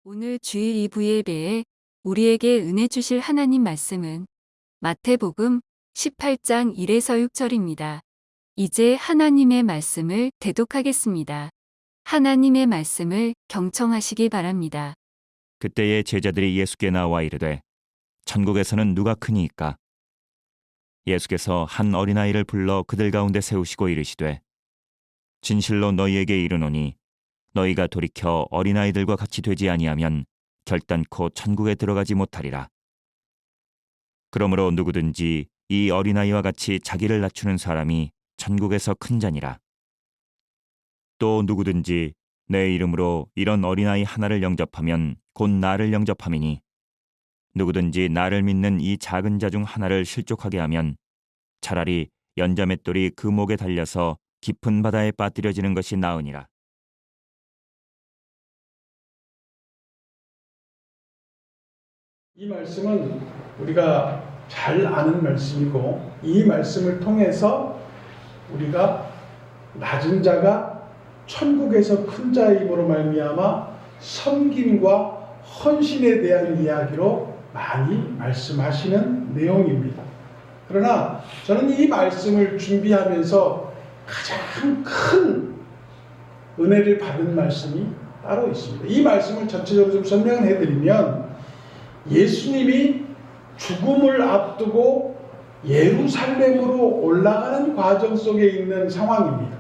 오늘 주일 2부 예배에 우리에게 은혜 주실 하나님 말씀은 마태복음 18장 1에서 6절입니다. 이제 하나님의 말씀을 대독하겠습니다. 하나님의 말씀을 경청하시기 바랍니다. 그때의 제자들이 예수께 나와 이르되 천국에서는 누가 크니이까? 예수께서 한 어린아이를 불러 그들 가운데 세우시고 이르시되 진실로 너희에게 이르노니 너희가 돌이켜 어린아이들과 같이 되지 아니하면 결단코 천국에 들어가지 못하리라. 그러므로 누구든지 이 어린아이와 같이 자기를 낮추는 사람이 천국에서 큰 자니라. 또 누구든지 내 이름으로 이런 어린아이 하나를 영접하면 곧 나를 영접함이니 누구든지 나를 믿는 이 작은 자 중 하나를 실족하게 하면 차라리 연자맷돌이 그 목에 달려서 깊은 바다에 빠뜨려지는 것이 나으니라. 이 말씀은 우리가 잘 아는 말씀이고 이 말씀을 통해서 우리가 낮은 자가 천국에서 큰 자임으로 말미암아 섬김과 헌신에 대한 이야기로 많이 말씀하시는 내용입니다. 그러나 저는 이 말씀을 준비하면서 가장 큰 은혜를 받은 말씀이 따로 있습니다. 이 말씀을 전체적으로 좀 설명을 해드리면 예수님이 죽음을 앞두고 예루살렘으로 올라가는 과정 속에 있는 상황입니다.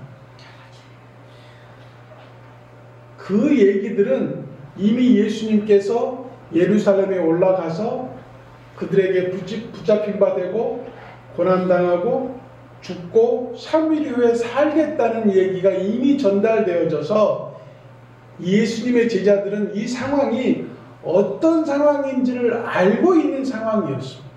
그 얘기들은 이미 예수님께서 예루살렘에 올라가서 그들에게 붙잡힌 바 되고 고난당하고 죽고 3일 후에 살겠다는 얘기가 이미 전달되어져서 예수님의 제자들은 이 상황이 어떤 상황인지를 알고 있는 상황이었습니다.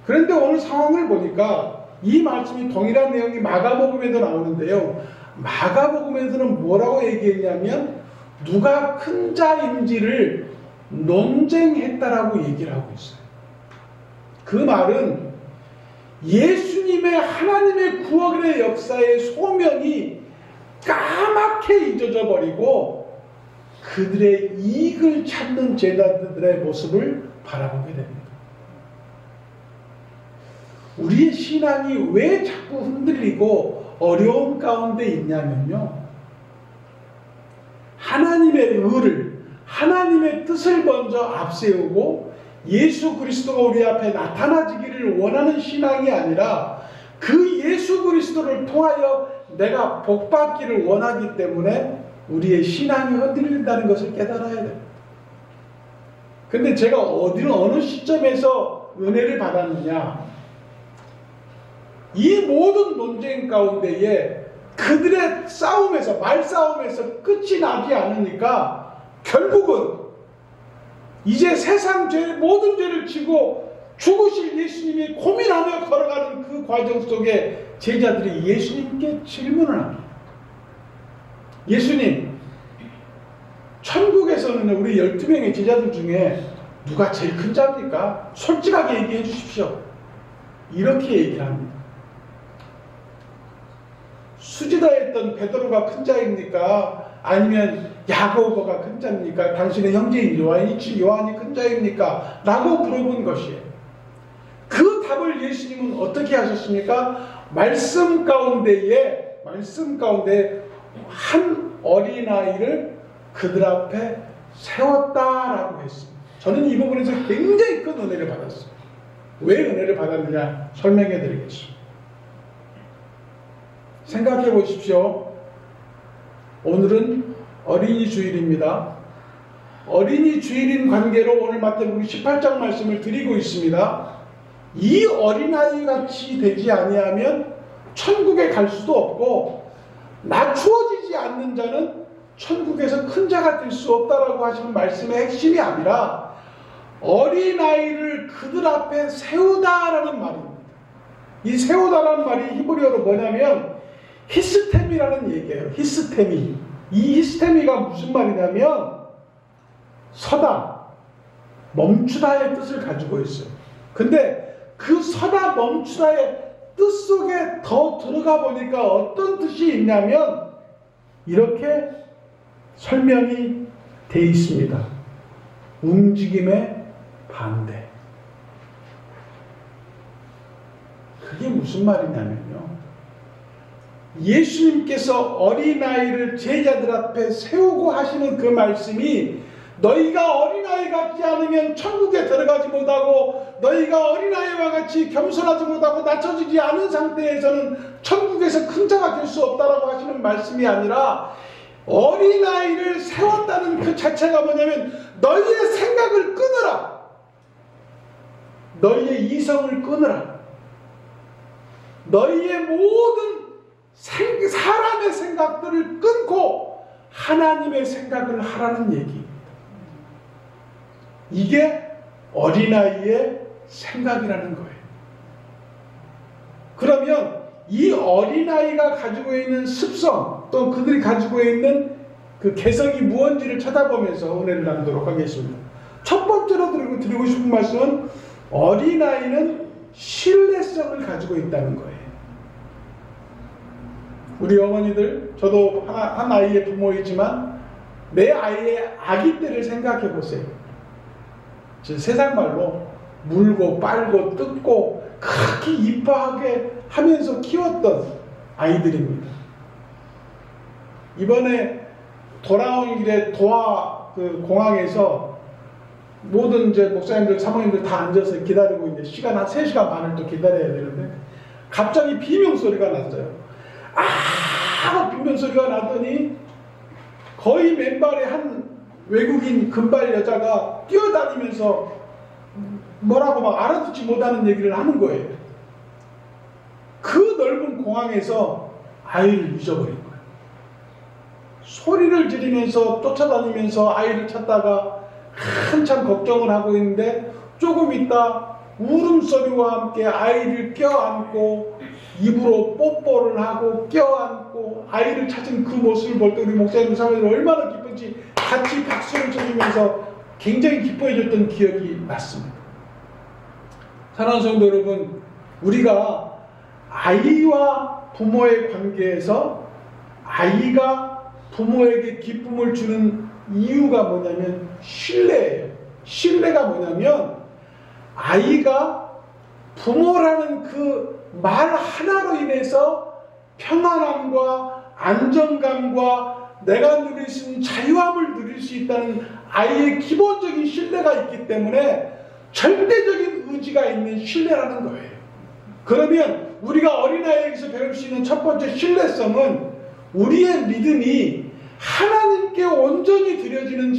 그런데 오늘 상황을 보니까 이 말씀이 동일한 내용이 마가복음에도 나오는데요. 마가복음에서는 뭐라고 얘기했냐면 누가 큰 자인지를 논쟁했다라고 얘기를 하고 있어요. 그 말은 예수님의 하나님의 구원의 역사의 소명이 까맣게 잊어져 버리고 그들의 이익을 찾는 제자들의 모습을 바라보게 됩니다. 우리의 신앙이 왜 자꾸 흔들리고 어려움 가운데 있냐면요. 하나님의 의를, 하나님의 뜻을 먼저 앞세우고 예수 그리스도가 우리 앞에 나타나지기를 원하는 신앙이 아니라 그 예수 그리스도를 통하여 내가 복받기를 원하기 때문에 우리의 신앙이 흔들린다는 것을 깨달아야 됩니다. 근데 제가 어느 시점에서 은혜를 받았느냐? 이 모든 논쟁 가운데에 그들의 싸움에서, 말싸움에서 끝이 나지 않으니까 결국은 이제 세상 모든 죄를 지고 죽으실 예수님이 고민하며 걸어가는 그 과정 속에 제자들이 예수님께 질문을 합니다. 예수님, 천국에서는 우리 12명의 제자들 중에 누가 제일 큰 자입니까? 솔직하게 얘기해 주십시오. 이렇게 얘기를 합니다. 수지다했던 베드로가 큰 자입니까? 아니면 야고보가 큰 자입니까? 당신의 형제인 요한이 큰 자입니까? 라고 물어본 것이에요. 그 답을 예수님은 어떻게 하셨습니까? 말씀 가운데 한 어린아이를 그들 앞에 세웠다라고 했습니다. 저는 이 부분에서 굉장히 큰 은혜를 받았어요. 왜 은혜를 받았느냐 설명해 드리겠습니다. 생각해 보십시오. 오늘은 어린이 주일입니다. 어린이 주일인 관계로 오늘 마태복음 18장 말씀을 드리고 있습니다. 이 어린아이 같이 되지 아니하면 천국에 갈 수도 없고 낮추어지지 않는 자는 천국에서 큰 자가 될 수 없다라고 하시는 말씀의 핵심이 아니라 어린아이를 그들 앞에 세우다라는 말입니다. 이 세우다라는 말이 히브리어로 뭐냐면 히스테미라는 얘기예요. 히스테미. 이 히스테미가 무슨 말이냐면 서다, 멈추다의 뜻을 가지고 있어요. 근데 그 서다, 멈추다의 뜻 속에 더 들어가 보니까 어떤 뜻이 있냐면 이렇게 설명이 돼 있습니다. 움직임의 반대. 그게 무슨 말이냐면요. 예수님께서 어린아이를 제자들 앞에 세우고 하시는 그 말씀이 너희가 어린아이 같지 않으면 천국에 들어가지 못하고 너희가 어린아이와 같이 겸손하지 못하고 낮춰지지 않은 상태에서는 천국에서 큰 자가 될 수 없다라고 하시는 말씀이 아니라 어린아이를 세웠다는 그 자체가 뭐냐면 너희의 생각을 끊으라. 너희의 이성을 끊으라. 너희의 모든 사람의 생각들을 끊고 하나님의 생각을 하라는 얘기입니다. 이게 어린아이의 생각이라는 거예요. 그러면 이 어린아이가 가지고 있는 습성 또 그들이 가지고 있는 그 개성이 무엇인지를 찾아보면서 은혜를 나누도록 하겠습니다. 첫 번째로 드리고 싶은 말씀은 어린아이는 신뢰성을 가지고 있다는 거예요. 우리 어머니들, 저도 한 아이의 부모이지만 내 아이의 아기 때를 생각해 보세요. 세상 말로 물고 빨고 뜯고 그렇게 이뻐하게 하면서 키웠던 아이들입니다. 이번에 돌아온 길에 도하 그 공항에서 모든 이제 목사님들, 사모님들 다 앉아서 기다리고 있는데 시간 한 3시간 반을 또 기다려야 되는데 갑자기 비명소리가 났어요. 아! 비명소리가 나더니 거의 맨발에 한 외국인 금발 여자가 뛰어다니면서 뭐라고 막 알아듣지 못하는 얘기를 하는 거예요. 그 넓은 공항에서 아이를 잊어버린 거예요. 소리를 지르면서 쫓아다니면서 아이를 찾다가 한참 걱정을 하고 있는데 조금 있다 울음소리와 함께 아이를 껴안고 입으로 뽀뽀를 하고 껴안고 아이를 찾은 그 모습을 볼 때 우리 목사님 사모님들 얼마나 기쁜지 같이 박수를 쳐주면서 굉장히 기뻐해줬던 기억이 났습니다. 사랑하는 성도 여러분, 우리가 아이와 부모의 관계에서 아이가 부모에게 기쁨을 주는 이유가 뭐냐면 신뢰예요. 신뢰가 뭐냐면 아이가 부모라는 그 말 하나로 인해서 평안함과 안정감과 내가 누릴 수 있는 자유함을 누릴 수 있다는 아이의 기본적인 신뢰가 있기 때문에 절대적인 의지가 있는 신뢰라는 거예요. 그러면 우리가 어린아이에게서 배울 수 있는 첫 번째 신뢰성은 우리의 믿음이 하나님께 온전히 드려지는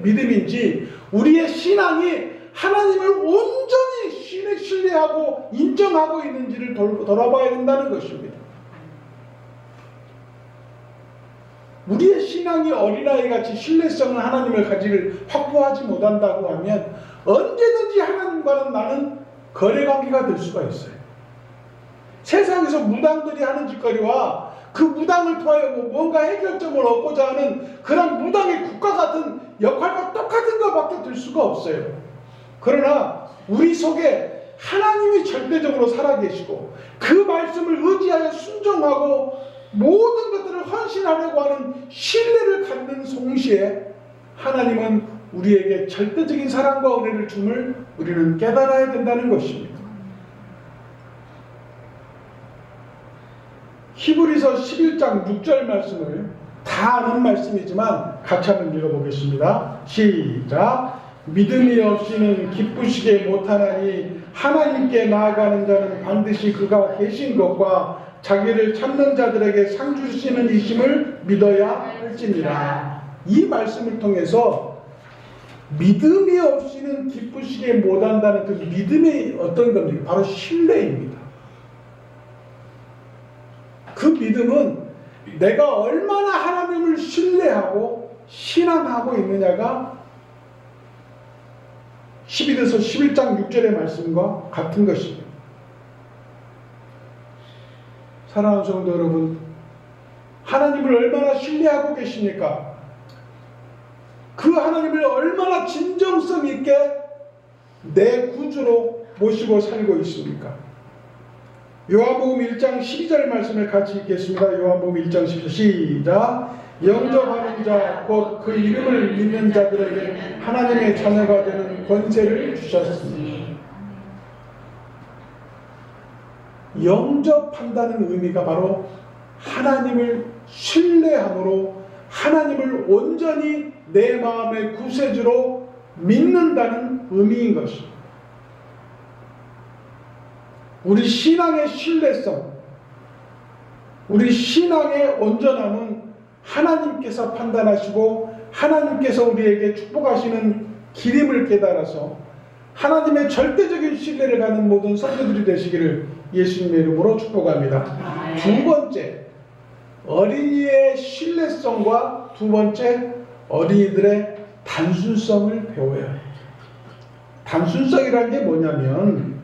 믿음인지 우리의 신앙이 하나님을 온전히 신뢰하고 인정하고 있는지를 돌아봐야 된다는 것입니다. 우리의 신앙이 어린아이같이 신뢰성을 하나님을 가지를 확보하지 못한다고 하면 언제든지 하나님과는 나는 거래관계가 될 수가 있어요. 세상에서 무당들이 하는 짓거리와 그 무당을 통하여 뭔가 해결점을 얻고자 하는 그런 무당의 국가 같은 역할과 똑같은 것밖에 될 수가 없어요. 그러나 우리 속에 하나님이 절대적으로 살아계시고 그 말씀을 의지하여 순종하고 모든 것들을 헌신하려고 하는 신뢰를 갖는 동시에 하나님은 우리에게 절대적인 사랑과 은혜를 줌을 우리는 깨달아야 된다는 것입니다. 히브리서 11장 6절 말씀을 다 아는 말씀이지만 같이 한번 읽어보겠습니다. 시작. 믿음이 없이는 기쁘시게 못하나니 하나님께 나아가는 자는 반드시 그가 계신 것과 자기를 찾는 자들에게 상 주시는 이심을 믿어야 할지니라. 이 말씀을 통해서 믿음이 없이는 기쁘시게 못한다는 그 믿음이 어떤 겁니까? 바로 신뢰입니다. 그 믿음은 내가 얼마나 하나님을 신뢰하고 신앙하고 있느냐가 12에서 11장 6절의 말씀과 같은 것입니다. 사랑하는 성도 여러분, 하나님을 얼마나 신뢰하고 계십니까? 그 하나님을 얼마나 진정성 있게 내 구주로 모시고 살고 있습니까? 요한복음 1장 12절 말씀을 같이 읽겠습니다. 요한복음 1장 12절 시작. 영접하는 자, 곧 그 이름을 믿는 자들에게 하나님의 자녀가 되는 권세를 주셨습니다. 영접한다는 의미가 바로 하나님을 신뢰함으로 하나님을 온전히 내 마음의 구세주로 믿는다는 의미인 것입니다. 우리 신앙의 신뢰성, 우리 신앙의 온전함은 하나님께서 판단하시고 하나님께서 우리에게 축복하시는 길임을 깨달아서 하나님의 절대적인 신뢰를 가는 모든 성도들이 되시기를 예수님의 이름으로 축복합니다. 두 번째, 어린이의 신뢰성과 두 번째, 어린이들의 단순성을 배워야 해요. 단순성이라는 게 뭐냐면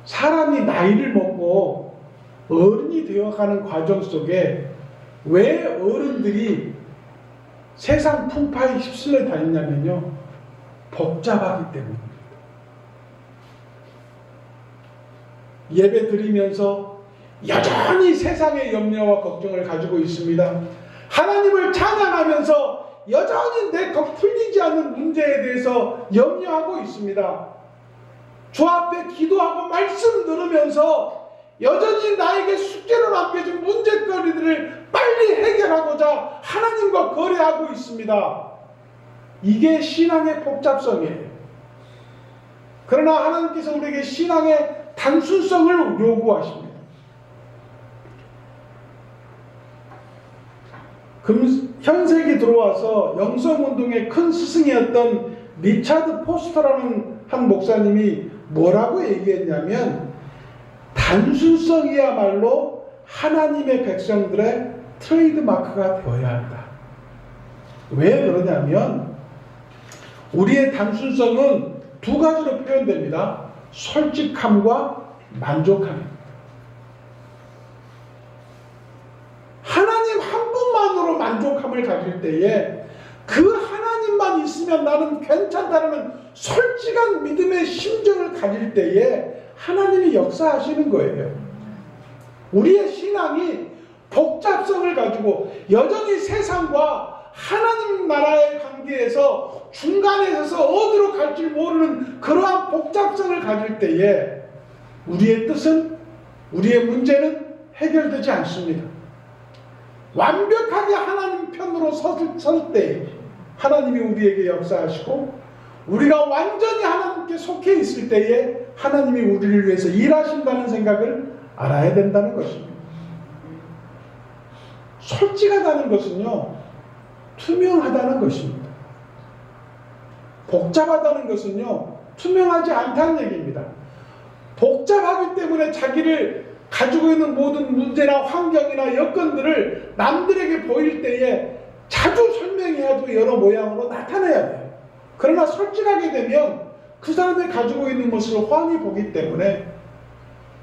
사람이 나이를 먹고 어른이 되어가는 과정 속에 왜 어른들이 세상 풍파에 휩쓸려 다니냐면요, 복잡하기 때문입니다. 예배 드리면서 여전히 세상의 염려와 걱정을 가지고 있습니다. 하나님을 찬양하면서 여전히 내 풀리지 않는 문제에 대해서 염려하고 있습니다. 주 앞에 기도하고 말씀 들으면서 여전히 나에게 숙제로 남겨진 문제거리들을 빨리 해결하고자 하나님과 거래하고 있습니다. 이게 신앙의 복잡성이에요. 그러나 하나님께서 우리에게 신앙의 단순성을 요구하십니다. 현세기 들어와서 영성운동의 큰 스승이었던 리차드 포스터라는 한 목사님이 뭐라고 얘기했냐면, 단순성이야말로 하나님의 백성들의 트레이드마크가 되어야 한다. 왜 그러냐면 우리의 단순성은 두 가지로 표현됩니다. 솔직함과 만족함입니다. 하나님 한 분만으로 만족함을 가질 때에 그 하나님만 있으면 나는 괜찮다는 솔직한 믿음의 심정을 가질 때에 하나님이 역사하시는 거예요. 우리의 신앙이 복잡성을 가지고 여전히 세상과 하나님 나라의 관계에서 중간에 서서 어디로 갈지 모르는 그러한 복잡성을 가질 때에 우리의 뜻은, 우리의 문제는 해결되지 않습니다. 완벽하게 하나님 편으로 설 때 하나님이 우리에게 역사하시고, 우리가 완전히 하나님께 속해 있을 때에 하나님이 우리를 위해서 일하신다는 생각을 알아야 된다는 것입니다. 솔직하다는 것은요, 투명하다는 것입니다. 복잡하다는 것은요, 투명하지 않다는 얘기입니다. 복잡하기 때문에 자기를 가지고 있는 모든 문제나 환경이나 여건들을 남들에게 보일 때에 자주 설명해야도 여러 모양으로 나타내야 돼요. 그러나 솔직하게 되면 그 사람이 가지고 있는 것을 훤히 보기 때문에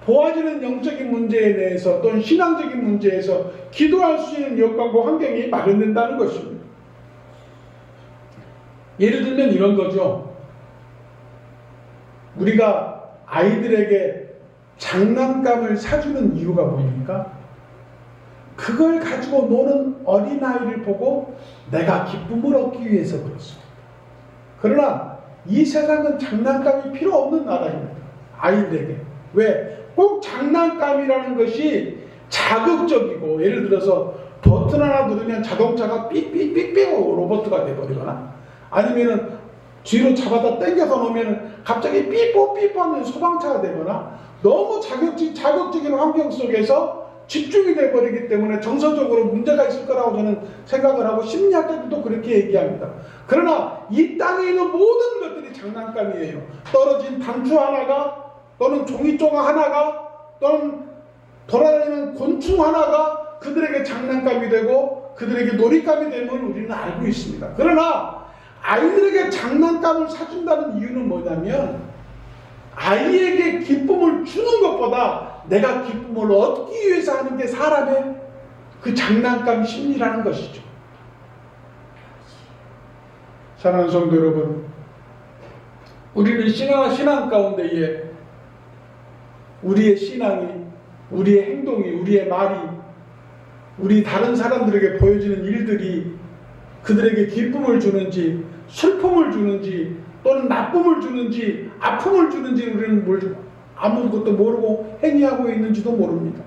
보아지는 영적인 문제에 대해서 또는 신앙적인 문제에서 기도할 수 있는 여건과 환경이 마련된다는 것입니다. 예를 들면 이런 거죠. 우리가 아이들에게 장난감을 사주는 이유가 뭡니까? 그걸 가지고 노는 어린아이를 보고 내가 기쁨을 얻기 위해서 그렇습니다. 그러나 이 세상은 장난감이 필요 없는 나라입니다. 아이들에게. 왜? 꼭 장난감이라는 것이 자극적이고, 예를 들어서 버튼 하나 누르면 자동차가 삑삑삑삑 로봇가 돼버리거나, 아니면은 뒤로 잡아다 당겨서 놓으면 갑자기 삐뽀삐뽀 하는 소방차가 되거나, 너무 자극적인 환경 속에서 집중이 돼버리기 때문에 정서적으로 문제가 있을 거라고 저는 생각을 하고, 심리학자들도 그렇게 얘기합니다. 그러나 이 땅에 있는 모든 것들이 장난감이에요. 떨어진 단추 하나가, 또는 종이조각 하나가, 또는 돌아다니는 곤충 하나가 그들에게 장난감이 되고 그들에게 놀잇감이 됨을 우리는 알고 있습니다. 그러나 아이들에게 장난감을 사준다는 이유는 뭐냐면, 아이에게 기쁨을 주는 것보다 내가 기쁨을 얻기 위해서 하는 게 사람의 그 장난감 심리라는 것이죠. 사랑하는 성도 여러분, 우리는 신앙 가운데에 우리의 신앙이, 우리의 행동이, 우리의 말이 우리 다른 사람들에게 보여지는 일들이 그들에게 기쁨을 주는지 슬픔을 주는지 또는 나쁨을 주는지 아픔을 주는지 우리는 아무것도 모르고 행위하고 있는지도 모릅니다.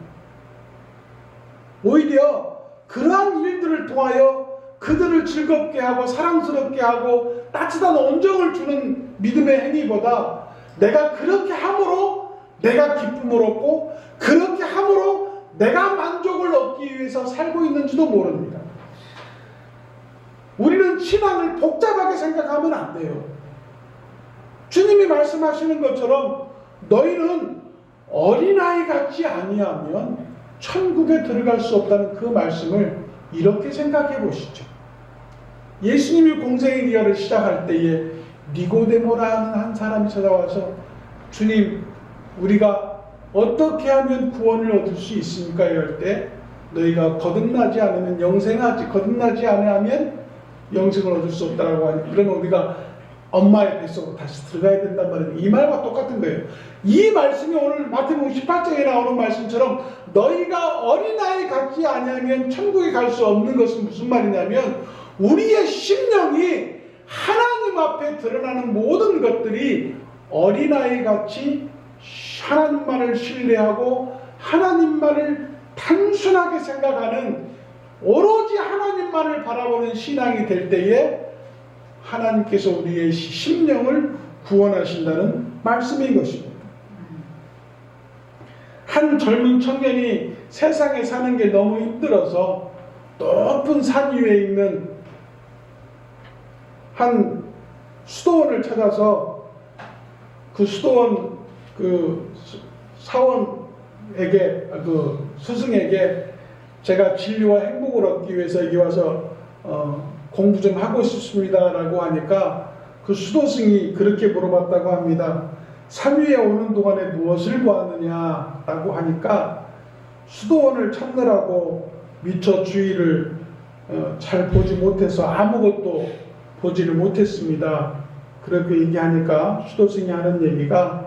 오히려 그러한 일들을 통하여 그들을 즐겁게 하고 사랑스럽게 하고 따뜻한 온정을 주는 믿음의 행위보다 내가 그렇게 함으로 내가 기쁨을 얻고 그렇게 함으로 내가 만족을 얻기 위해서 살고 있는지도 모릅니다. 우리는 신앙을 복잡하게 생각하면 안 돼요. 주님이 말씀하시는 것처럼 너희는 어린아이 같지 아니하면 천국에 들어갈 수 없다는 그 말씀을 이렇게 생각해 보시죠. 예수님이 공생의 기활을 시작할 때에 니고데모라는 한 사람이 찾아와서 주님, 우리가 어떻게 하면 구원을 얻을 수 있습니까? 할 때 너희가 거듭나지 않으면 거듭나지 않으면 영생을 얻을 수 없다라고 하니 그러면 우리가 엄마의 뱃속으로 다시 들어가야 된단 말이에요. 이 말과 똑같은 거예요. 이 말씀이 오늘 마태복음 18장에 나오는 말씀처럼 너희가 어린아이 같지 아니하면 천국에 갈 수 없는 것은 무슨 말이냐면 우리의 심령이 하나님 앞에 드러나는 모든 것들이 어린아이 같이 하나님만을 신뢰하고 하나님만을 단순하게 생각하는 오로지 하나님만을 바라보는 신앙이 될 때에 하나님께서 우리의 심령을 구원하신다는 말씀인 것입니다. 한 젊은 청년이 세상에 사는 게 너무 힘들어서 높은 산 위에 있는 한 수도원을 찾아서 그 수도원 그 사원에게 스승에게 제가 진리와 행복을 얻기 위해서 여기 와서 공부 좀 하고 싶습니다 라고 하니까 그 수도승이 그렇게 물어봤다고 합니다. 산 위에 오는 동안에 무엇을 보았느냐 라고 하니까 수도원을 찾느라고 미처 주위를 잘 보지 못해서 아무것도 보지를 못했습니다. 그렇게 얘기하니까 수도승이 하는 얘기가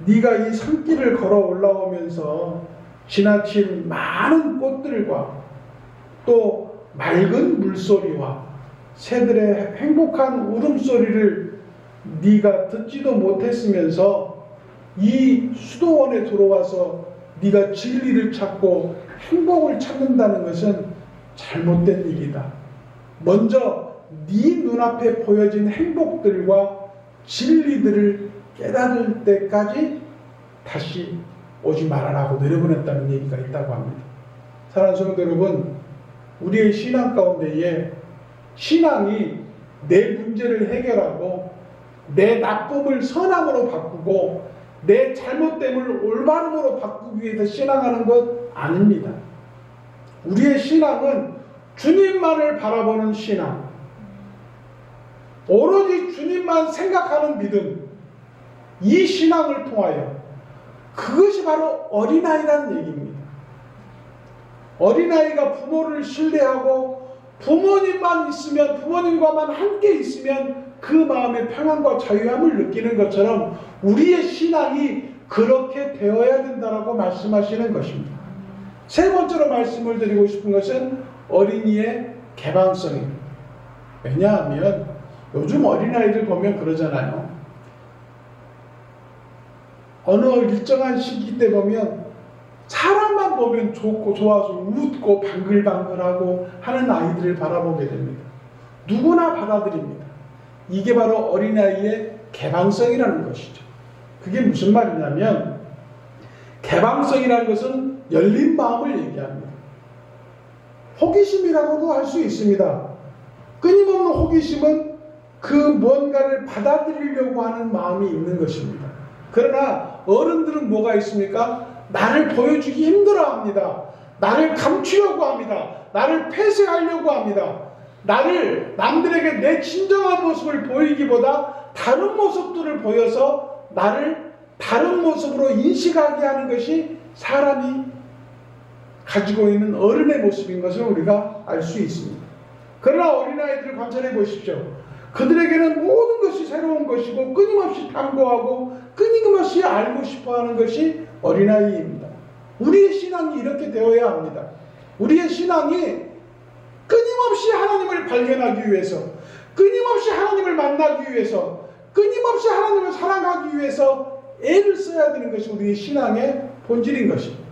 네가 이 산길을 걸어 올라오면서 지나친 많은 꽃들과 또 맑은 물소리와 새들의 행복한 울음소리를 네가 듣지도 못했으면서 이 수도원에 들어와서 네가 진리를 찾고 행복을 찾는다는 것은 잘못된 일이다. 먼저 네 눈앞에 보여진 행복들과 진리들을 깨달을 때까지 다시 오지 말아라고 내려보냈다는 얘기가 있다고 합니다. 사랑하는 성도 여러분, 우리의 신앙 가운데에 신앙이 내 문제를 해결하고 내 나쁨을 선함으로 바꾸고 내 잘못됨을 올바름으로 바꾸기 위해서 신앙하는 것 아닙니다. 우리의 신앙은 주님만을 바라보는 신앙, 오로지 주님만 생각하는 믿음, 이 신앙을 통하여 그것이 바로 어린아이라는 얘기입니다. 어린아이가 부모를 신뢰하고 부모님만 있으면, 부모님과만 함께 있으면 그 마음의 평안과 자유함을 느끼는 것처럼 우리의 신앙이 그렇게 되어야 된다고 말씀하시는 것입니다. 세 번째로 말씀을 드리고 싶은 것은 어린이의 개방성입니다. 왜냐하면 요즘 어린아이들 보면 그러잖아요. 어느 일정한 시기 때 보면 사람만 보면 좋고 좋아서 웃고 방글방글하고 하는 아이들을 바라보게 됩니다. 누구나 받아들입니다. 이게 바로 어린아이의 개방성이라는 것이죠. 그게 무슨 말이냐면 개방성이라는 것은 열린 마음을 얘기합니다. 호기심이라고도 할 수 있습니다. 끊임없는 호기심은 그 무언가를 받아들이려고 하는 마음이 있는 것입니다. 그러나 어른들은 뭐가 있습니까? 나를 보여주기 힘들어합니다. 나를 감추려고 합니다. 나를 폐쇄하려고 합니다. 나를 남들에게 내 진정한 모습을 보이기보다 다른 모습들을 보여서 나를 다른 모습으로 인식하게 하는 것이 사람이 가지고 있는 어른의 모습인 것을 우리가 알 수 있습니다. 그러나 어린아이들을 관찰해 보십시오. 그들에게는 모든 것이 새로운 것이고 끊임없이 탐구하고 끊임없이 알고 싶어하는 것이 어린아이입니다. 우리의 신앙이 이렇게 되어야 합니다. 우리의 신앙이 끊임없이 하나님을 발견하기 위해서, 끊임없이 하나님을 만나기 위해서, 끊임없이 하나님을 사랑하기 위해서 애를 써야 되는 것이 우리의 신앙의 본질인 것입니다.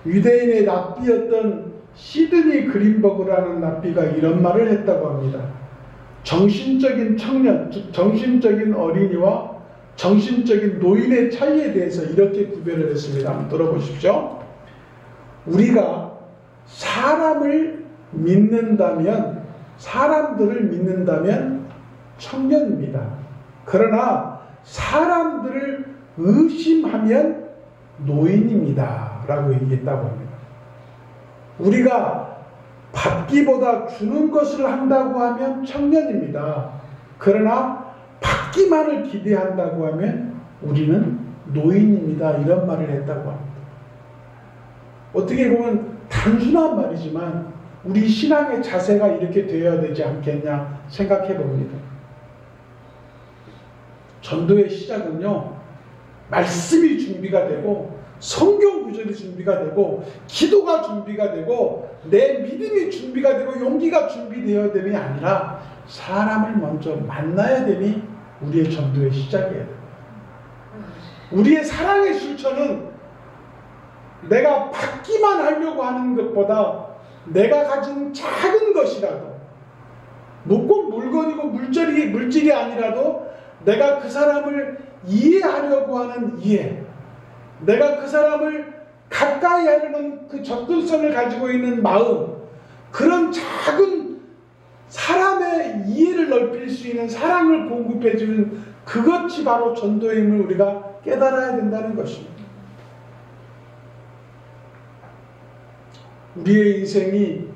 유대인의 랍비였던 시드니 그린버그라는 랍비가 이런 말을 했다고 합니다. 정신적인 청년, 즉 정신적인 어린이와 정신적인 노인의 차이에 대해서 이렇게 구별을 했습니다. 한번 들어보십시오. 우리가 사람을 믿는다면, 사람들을 믿는다면 청년입니다. 그러나 사람들을 의심하면 노인입니다. 라고 얘기했다고 합니다. 우리가 받기보다 주는 것을 한다고 하면 청년입니다. 그러나 받기만을 기대한다고 하면 우리는 노인입니다. 이런 말을 했다고 합니다. 어떻게 보면 단순한 말이지만 우리 신앙의 자세가 이렇게 되어야 되지 않겠냐 생각해 봅니다. 전도의 시작은요, 말씀이 준비가 되고 성경 구절이 준비가 되고 기도가 준비가 되고 내 믿음이 준비가 되고 용기가 준비되어야 됨이 아니라 사람을 먼저 만나야 됨이 우리의 전도의 시작이에요. 우리의 사랑의 실천은 내가 받기만 하려고 하는 것보다 내가 가진 작은 것이라도, 꼭 물건이고 물질이 아니라도 내가 그 사람을 이해하려고 하는 이해, 내가 그 사람을 가까이 하려는 그 접근성을 가지고 있는 마음, 그런 작은 사람의 이해를 넓힐 수 있는 사랑을 공급해주는 그것이 바로 전도임을 우리가 깨달아야 된다는 것입니다. 우리의 인생이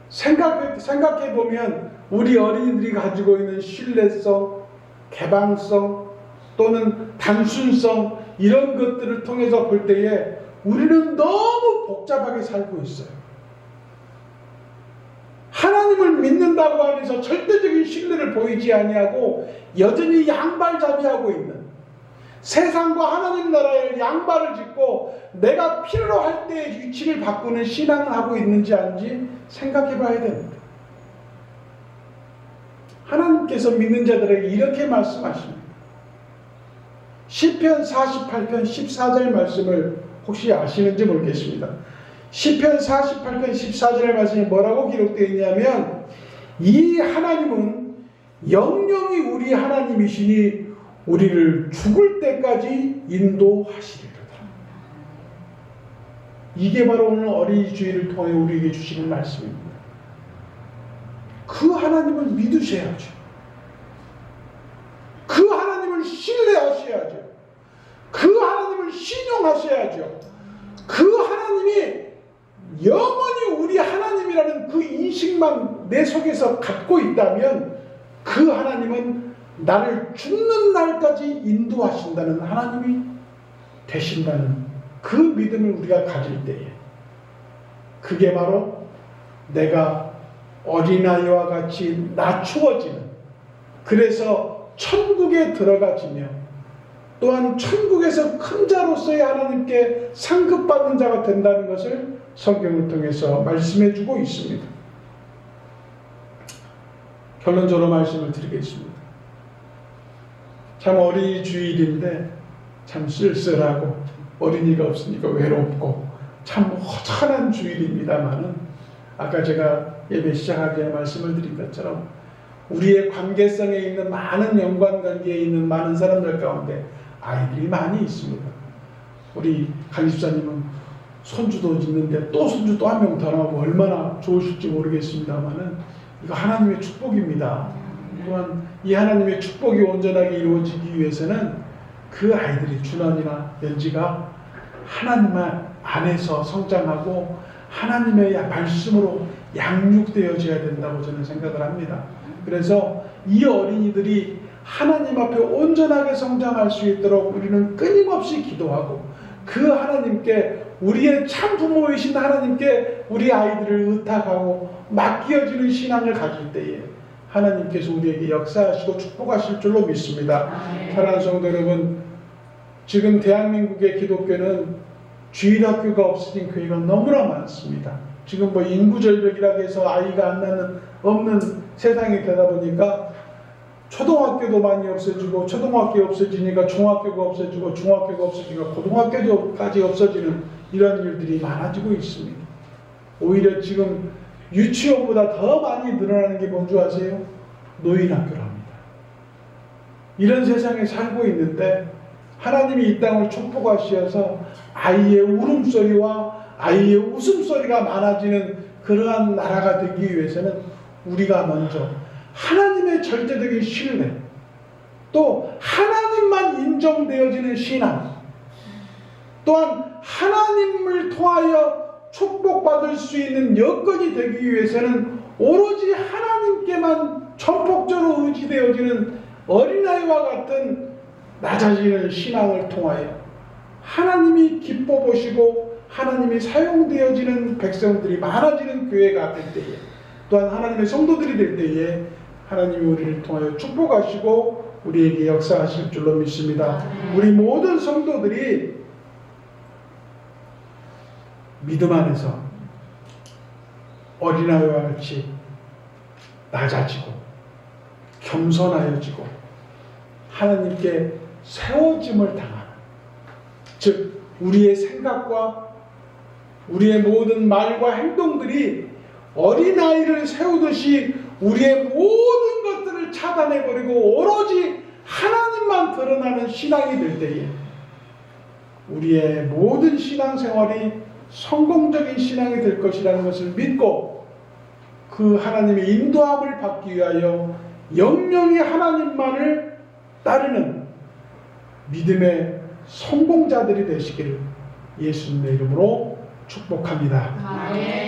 생각해보면 우리 어린이들이 가지고 있는 신뢰성, 개방성 또는 단순성, 이런 것들을 통해서 볼 때에 우리는 너무 복잡하게 살고 있어요. 하나님을 믿는다고 하면서 절대적인 신뢰를 보이지 아니하고 여전히 양발잡이하고 있는, 세상과 하나님 나라의 양발을 짚고 내가 필요로 할 때의 위치를 바꾸는 신앙을 하고 있는지 아닌지 생각해 봐야 됩니다. 하나님께서 믿는 자들에게 이렇게 말씀하십니다. 시편 48편 14절 말씀을 혹시 아시는지 모르겠습니다. 시편 48편 14절 말씀이 뭐라고 기록되어 있냐면, 이 하나님은 영영이 우리 하나님이시니 우리를 죽을 때까지 인도하시리로다. 이게 바로 오늘 어린이 주일을 통해 우리에게 주시는 말씀입니다. 그 하나님을 믿으셔야죠. 그 하나님을 신뢰하셔야죠. 그 하나님을 신용하셔야죠. 그 하나님이 영원히 우리 하나님이라는 그 인식만 내 속에서 갖고 있다면 그 하나님은 나를 죽는 날까지 인도하신다는 하나님이 되신다는 그 믿음을 우리가 가질 때에, 그게 바로 내가 어린아이와 같이 낮추어지는, 그래서 천국에 들어가지며 또한 천국에서 큰 자로서의 하나님께 상급받는 자가 된다는 것을 성경을 통해서 말씀해 주고 있습니다. 결론적으로 말씀을 드리겠습니다. 참 어린이 주일인데 참 쓸쓸하고 어린이가 없으니까 외롭고 참 허전한 주일입니다만은, 아까 제가 예배 시작하기 전에 말씀을 드린 것처럼 우리의 관계성에 있는 많은 연관관계에 있는 많은 사람들 가운데 아이들이 많이 있습니다. 우리 강 집사님은 손주도 있는데 또 손주 또 한 명 더 나오고 얼마나 좋으실지 모르겠습니다만은 이거 하나님의 축복입니다. 또한 이 하나님의 축복이 온전하게 이루어지기 위해서는 그 아이들이, 준원이나 연지가 하나님 안에서 성장하고 하나님의 말씀으로 양육되어져야 된다고 저는 생각을 합니다. 그래서 이 어린이들이 하나님 앞에 온전하게 성장할 수 있도록 우리는 끊임없이 기도하고 그 하나님께, 우리의 참 부모이신 하나님께 우리 아이들을 의탁하고 맡겨지는 신앙을 가질 때에 하나님께서 우리에게 역사하시고 축복하실 줄로 믿습니다. 사랑하는 성도 여러분, 지금 대한민국의 기독교는 주일학교가 없어진 교회가 너무나 많습니다. 지금 뭐 인구절벽이라고 해서 아이가 안 낳는 없는 세상이 되다 보니까 초등학교도 많이 없어지고, 초등학교 없어지니까 중학교가 없어지고, 중학교가 없어지니까 고등학교까지 없어지는 이런 일들이 많아지고 있습니다. 오히려 지금 유치원보다 더 많이 늘어나는 게 뭔지 아세요? 노인학교랍니다. 이런 세상에 살고 있는데 하나님이 이 땅을 축복하시어서 아이의 울음소리와 아이의 웃음소리가 많아지는 그러한 나라가 되기 위해서는 우리가 먼저 하나님의 절대적인 신뢰, 또 하나님만 인정되어지는 신앙, 또한 하나님을 통하여 축복받을 수 있는 여건이 되기 위해서는 오로지 하나님께만 전폭적으로 의지되어지는 어린아이와 같은 낮아지는 신앙을 통하여 하나님이 기뻐 보시고 하나님이 사용되어지는 백성들이 많아지는 교회가 될 때에, 또한 하나님의 성도들이 될 때에 하나님이 우리를 통하여 축복하시고 우리에게 역사하실 줄로 믿습니다. 우리 모든 성도들이 믿음 안에서 어린아이와 같이 낮아지고 겸손하여지고 하나님께 세워짐을 당하는, 즉 우리의 생각과 우리의 모든 말과 행동들이 어린아이를 세우듯이 우리의 모든 것들을 차단해버리고 오로지 하나님만 드러나는 신앙이 될 때에 우리의 모든 신앙생활이 성공적인 신앙이 될 것이라는 것을 믿고 그 하나님의 인도함을 받기 위하여 영영이 하나님만을 따르는 믿음의 성공자들이 되시기를 예수님의 이름으로 축복합니다. 아멘.